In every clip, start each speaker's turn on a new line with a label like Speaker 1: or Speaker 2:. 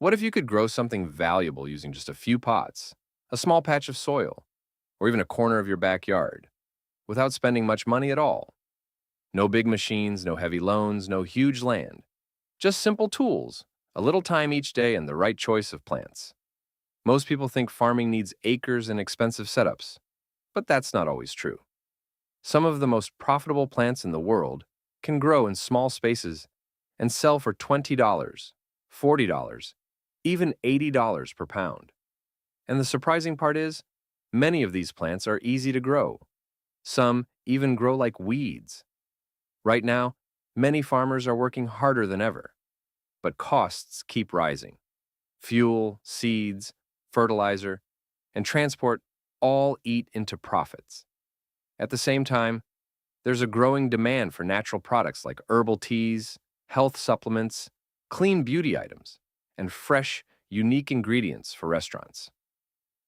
Speaker 1: What if you could grow something valuable using just a few pots, a small patch of soil, or even a corner of your backyard, without spending much money at all? No big machines, no heavy loans, no huge land. Just simple tools, a little time each day, and the right choice of plants. Most people think farming needs acres and expensive setups, but that's not always true. Some of the most profitable plants in the world can grow in small spaces and sell for $20, $40, even $80 per pound. And the surprising part is, many of these plants are easy to grow. Some even grow like weeds. Right now, many farmers are working harder than ever, but costs keep rising. Fuel, seeds, fertilizer, and transport all eat into profits. At the same time, there's a growing demand for natural products like herbal teas, health supplements, clean beauty items, and fresh, unique ingredients for restaurants.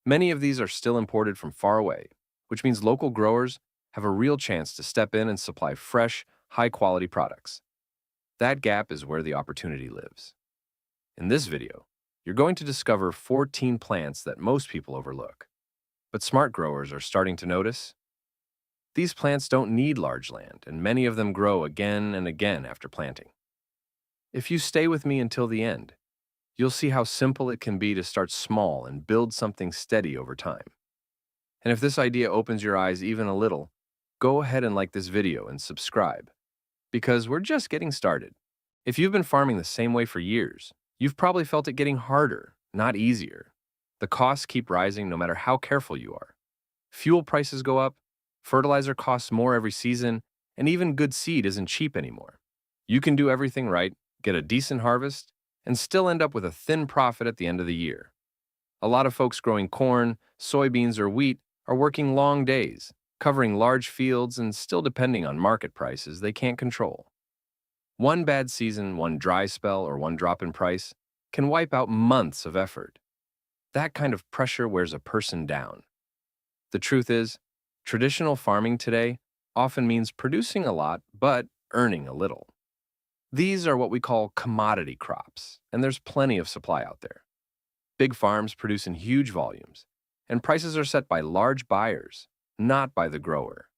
Speaker 1: Many of these are still imported from far away, which means local growers have a real chance to step in and supply fresh, high-quality products. That gap is where the opportunity lives. In this video, you're going to discover 14 plants that most people overlook, but smart growers are starting to notice. These plants don't need large land, and many of them grow again and again after planting. If you stay with me until the end, you'll see how simple it can be to start small and build something steady over time. And if this idea opens your eyes even a little, go ahead and like this video and subscribe, because we're just getting started. If you've been farming the same way for years, you've probably felt it getting harder, not easier. The costs keep rising no matter how careful you are. Fuel prices go up, fertilizer costs more every season, and even good seed isn't cheap anymore. You can do everything right, get a decent harvest, and still end up with a thin profit at the end of the year. A lot of folks growing corn, soybeans, or wheat are working long days, covering large fields and still depending on market prices they can't control. One bad season, one dry spell, or one drop in price can wipe out months of effort. That kind of pressure wears a person down. The truth is, traditional farming today often means producing a lot but earning a little. These are what we call commodity crops, and there's plenty of supply out there. Big farms produce in huge volumes, and prices are set by large buyers, not by the grower.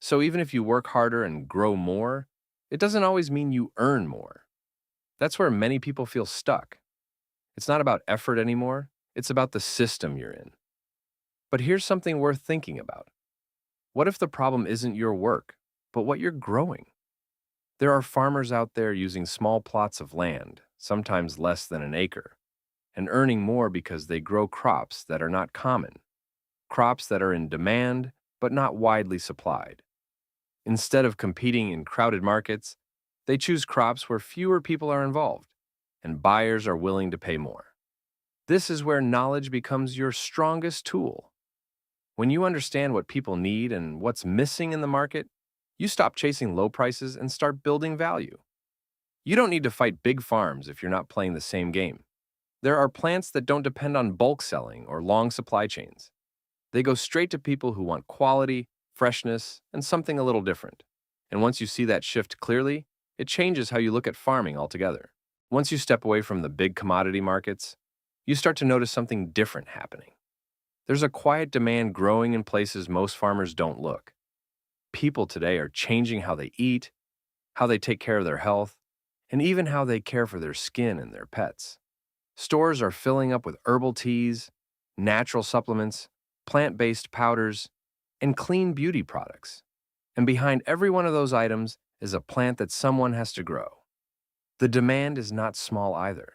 Speaker 1: So even if you work harder and grow more, it doesn't always mean you earn more. That's where many people feel stuck. It's not about effort anymore, it's about the system you're in. But here's something worth thinking about. What if the problem isn't your work, but what you're growing? There are farmers out there using small plots of land, sometimes less than an acre, and earning more because they grow crops that are not common, crops that are in demand but not widely supplied. Instead of competing in crowded markets, they choose crops where fewer people are involved and buyers are willing to pay more. This is where knowledge becomes your strongest tool. When you understand what people need and what's missing in the market, you stop chasing low prices and start building value. You don't need to fight big farms if you're not playing the same game. There are plants that don't depend on bulk selling or long supply chains. They go straight to people who want quality, freshness, and something a little different. And once you see that shift clearly, it changes how you look at farming altogether. Once you step away from the big commodity markets, you start to notice something different happening. There's a quiet demand growing in places most farmers don't look. People today are changing how they eat, how they take care of their health, and even how they care for their skin and their pets. Stores are filling up with herbal teas, natural supplements, plant-based powders, and clean beauty products. And behind every one of those items is a plant that someone has to grow. The demand is not small either.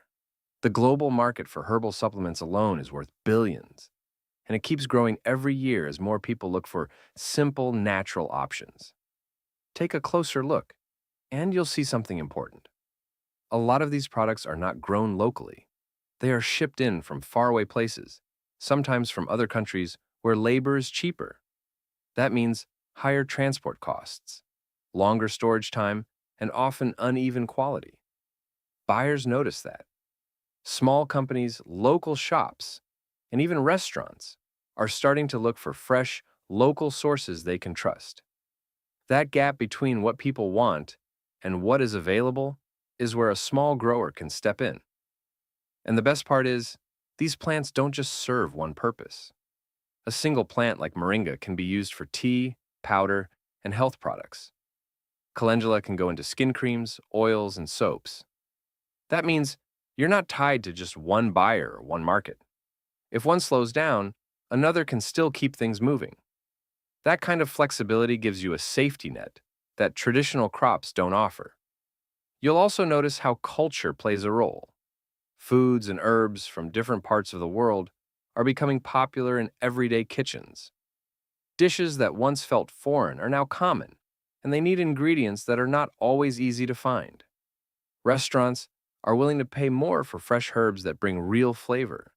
Speaker 1: The global market for herbal supplements alone is worth billions, and it keeps growing every year as more people look for simple, natural options. Take a closer look, and you'll see something important. A lot of these products are not grown locally. They are shipped in from faraway places, sometimes from other countries where labor is cheaper. That means higher transport costs, longer storage time, and often uneven quality. Buyers notice that. Small companies, local shops, and even restaurants are starting to look for fresh, local sources they can trust. That gap between what people want and what is available is where a small grower can step in. And the best part is, these plants don't just serve one purpose. A single plant like moringa can be used for tea, powder, and health products. Calendula can go into skin creams, oils, and soaps. That means you're not tied to just one buyer or one market. If one slows down, another can still keep things moving. That kind of flexibility gives you a safety net that traditional crops don't offer. You'll also notice how culture plays a role. Foods and herbs from different parts of the world are becoming popular in everyday kitchens. Dishes that once felt foreign are now common, and they need ingredients that are not always easy to find. Restaurants are willing to pay more for fresh herbs that bring real flavor.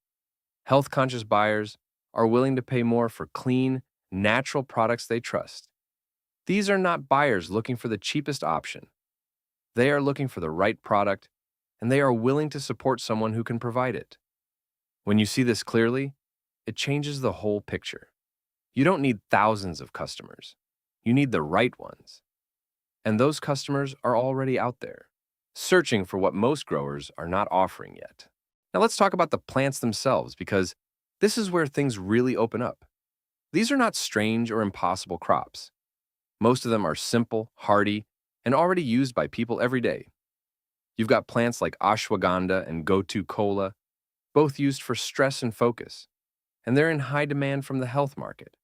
Speaker 1: Health-conscious buyers are willing to pay more for clean, natural products they trust. These are not buyers looking for the cheapest option. They are looking for the right product, and they are willing to support someone who can provide it. When you see this clearly, it changes the whole picture. You don't need thousands of customers. You need the right ones. And those customers are already out there, searching for what most growers are not offering yet. Now let's talk about the plants themselves, because this is where things really open up. These are not strange or impossible crops. Most of them are simple, hardy, and already used by people every day. You've got plants like ashwagandha and gotu kola, both used for stress and focus, and they're in high demand from the health market.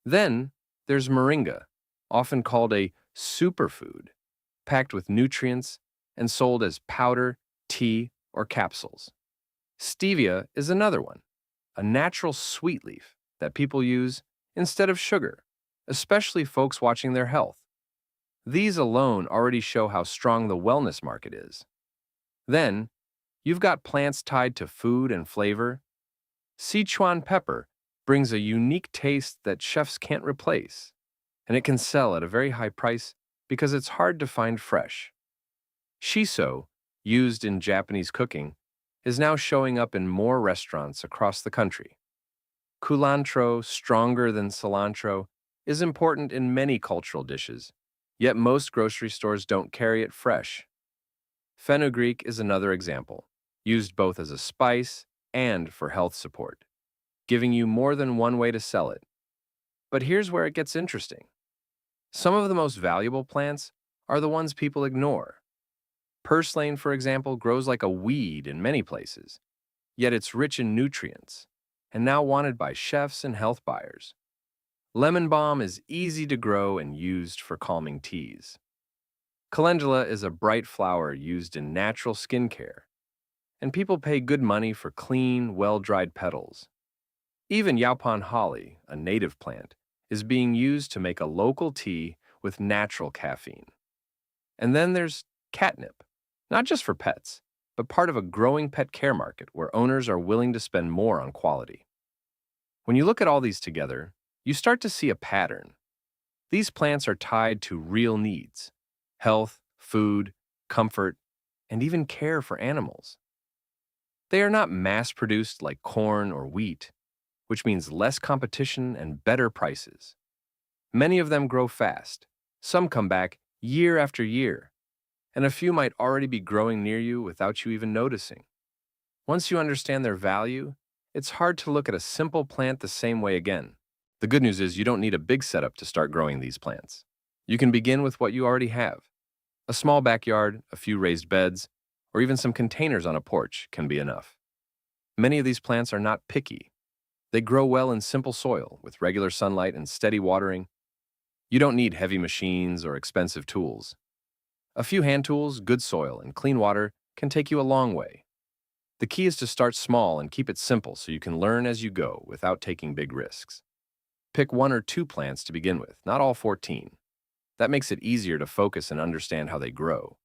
Speaker 1: Then there's moringa, often called a superfood, packed with nutrients and sold as powder, tea, or capsules. Stevia is another one, a natural sweet leaf that people use instead of sugar, especially folks watching their health. These alone already show how strong the wellness market is. Then, you've got plants tied to food and flavor. Sichuan pepper brings a unique taste that chefs can't replace, and it can sell at a very high price because it's hard to find fresh. Shiso, used in Japanese cooking, is now showing up in more restaurants across the country. Culantro, stronger than cilantro, is important in many cultural dishes, yet most grocery stores don't carry it fresh. Fenugreek is another example, used both as a spice and for health support, giving you more than one way to sell it. But here's where it gets interesting. Some of the most valuable plants are the ones people ignore. Purslane, for example, grows like a weed in many places, yet it's rich in nutrients, and now wanted by chefs and health buyers. Lemon balm is easy to grow and used for calming teas. Calendula is a bright flower used in natural skincare, and people pay good money for clean, well-dried petals. Even Yaupon holly, a native plant, is being used to make a local tea with natural caffeine. And then there's catnip, not just for pets, but part of a growing pet care market where owners are willing to spend more on quality. When you look at all these together, you start to see a pattern. These plants are tied to real needs: health, food, comfort, and even care for animals. They are not mass-produced like corn or wheat, which means less competition and better prices. Many of them grow fast. Some come back year after year, and a few might already be growing near you without you even noticing. Once you understand their value, it's hard to look at a simple plant the same way again. The good news is you don't need a big setup to start growing these plants. You can begin with what you already have. A small backyard, a few raised beds, or even some containers on a porch can be enough. Many of these plants are not picky. They grow well in simple soil with regular sunlight and steady watering. You don't need heavy machines or expensive tools. A few hand tools, good soil, and clean water can take you a long way. The key is to start small and keep it simple so you can learn as you go without taking big risks. Pick 1 or 2 plants to begin with, not all 14. That makes it easier to focus and understand how they grow.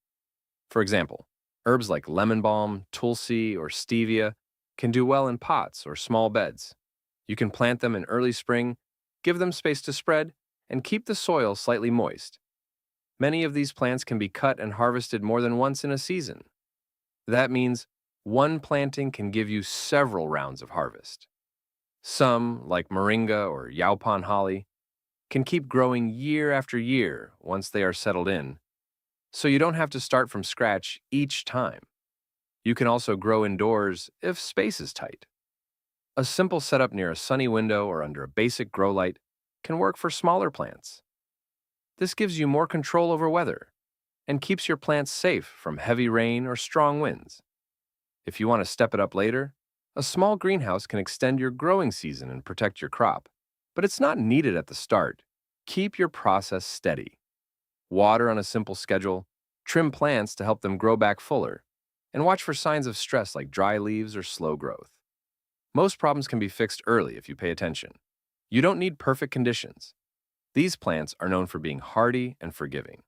Speaker 1: For example, herbs like lemon balm, tulsi, or stevia can do well in pots or small beds. You can plant them in early spring, give them space to spread, and keep the soil slightly moist. Many of these plants can be cut and harvested more than once in a season. That means one planting can give you several rounds of harvest. Some, like moringa or Yaupon holly, can keep growing year after year once they are settled in, so you don't have to start from scratch each time. You can also grow indoors if space is tight. A simple setup near a sunny window or under a basic grow light can work for smaller plants. This gives you more control over weather and keeps your plants safe from heavy rain or strong winds. If you want to step it up later, a small greenhouse can extend your growing season and protect your crop, but it's not needed at the start. Keep your process steady. Water on a simple schedule, trim plants to help them grow back fuller, and watch for signs of stress like dry leaves or slow growth. Most problems can be fixed early if you pay attention. You don't need perfect conditions. These plants are known for being hardy and forgiving.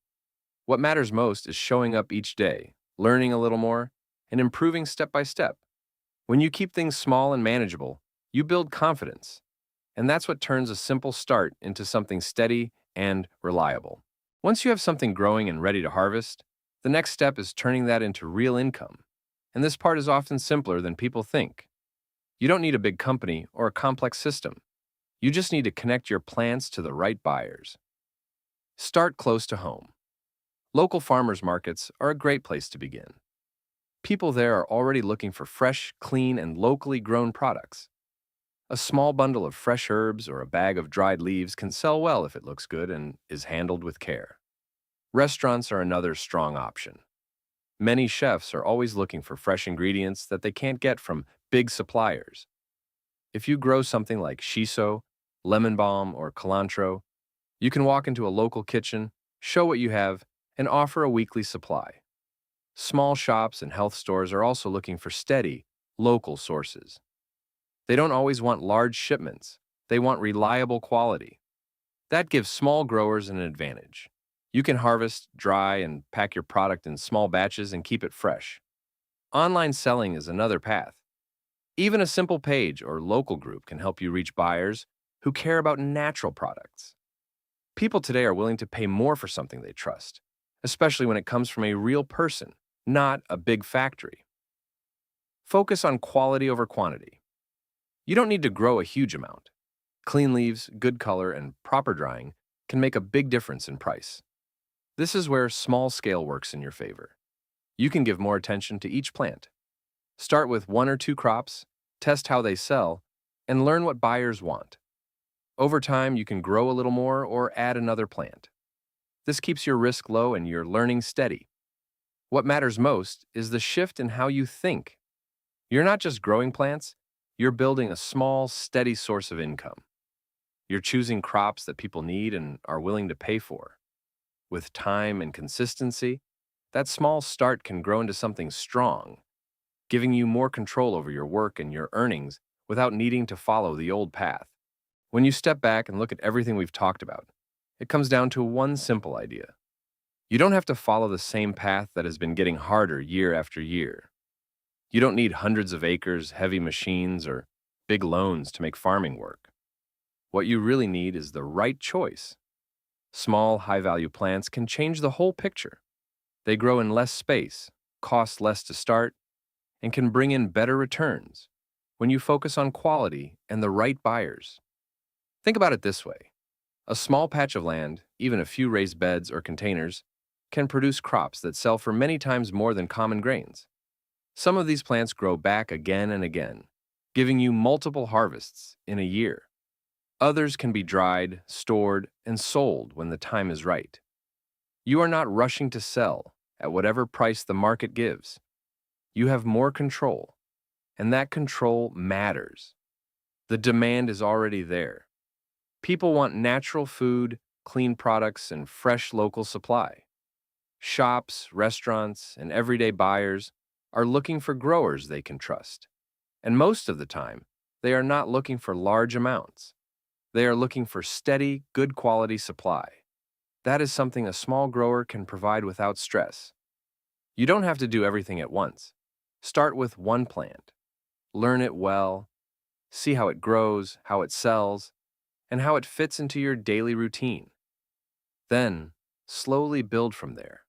Speaker 1: What matters most is showing up each day, learning a little more, and improving step by step. When you keep things small and manageable, you build confidence, and that's what turns a simple start into something steady and reliable. Once you have something growing and ready to harvest, the next step is turning that into real income. And this part is often simpler than people think. You don't need a big company or a complex system. You just need to connect your plants to the right buyers. Start close to home. Local farmers markets are a great place to begin. People there are already looking for fresh, clean, and locally grown products. A small bundle of fresh herbs or a bag of dried leaves can sell well if it looks good and is handled with care. Restaurants are another strong option. Many chefs are always looking for fresh ingredients that they can't get from big suppliers. If you grow something like shiso, lemon balm, or cilantro, you can walk into a local kitchen, show what you have, and offer a weekly supply. Small shops and health stores are also looking for steady, local sources. They don't always want large shipments. They want reliable quality. That gives small growers an advantage. You can harvest, dry, and pack your product in small batches and keep it fresh. Online selling is another path. Even a simple page or local group can help you reach buyers who care about natural products. People today are willing to pay more for something they trust, especially when it comes from a real person, not a big factory. Focus on quality over quantity. You don't need to grow a huge amount. Clean leaves, good color, and proper drying can make a big difference in price. This is where small scale works in your favor. You can give more attention to each plant. Start with 1 or 2 crops, test how they sell, and learn what buyers want. Over time, you can grow a little more or add another plant. This keeps your risk low and your learning steady. What matters most is the shift in how you think. You're not just growing plants, you're building a small, steady source of income. You're choosing crops that people need and are willing to pay for. With time and consistency, that small start can grow into something strong, giving you more control over your work and your earnings without needing to follow the old path. When you step back and look at everything we've talked about, it comes down to one simple idea. You don't have to follow the same path that has been getting harder year after year. You don't need hundreds of acres, heavy machines, or big loans to make farming work. What you really need is the right choice. Small, high-value plants can change the whole picture. They grow in less space, cost less to start, and can bring in better returns when you focus on quality and the right buyers. Think about it this way. A small patch of land, even a few raised beds or containers, can produce crops that sell for many times more than common grains. Some of these plants grow back again and again, giving you multiple harvests in a year. Others can be dried, stored, and sold when the time is right. You are not rushing to sell at whatever price the market gives. You have more control, and that control matters. The demand is already there. People want natural food, clean products, and fresh local supply. Shops, restaurants, and everyday buyers are looking for growers they can trust. And most of the time, they are not looking for large amounts. They are looking for steady, good quality supply. That is something a small grower can provide without stress. You don't have to do everything at once. Start with one plant. Learn it well. See how it grows, how it sells, and how it fits into your daily routine. Then, slowly build from there.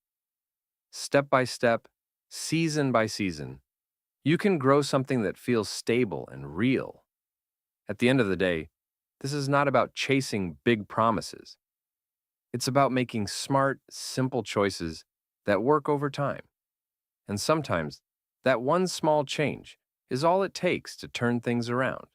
Speaker 1: Step by step, season by season, you can grow something that feels stable and real. At the end of the day, this is not about chasing big promises. It's about making smart, simple choices that work over time. And sometimes, That one small change is all it takes to turn things around.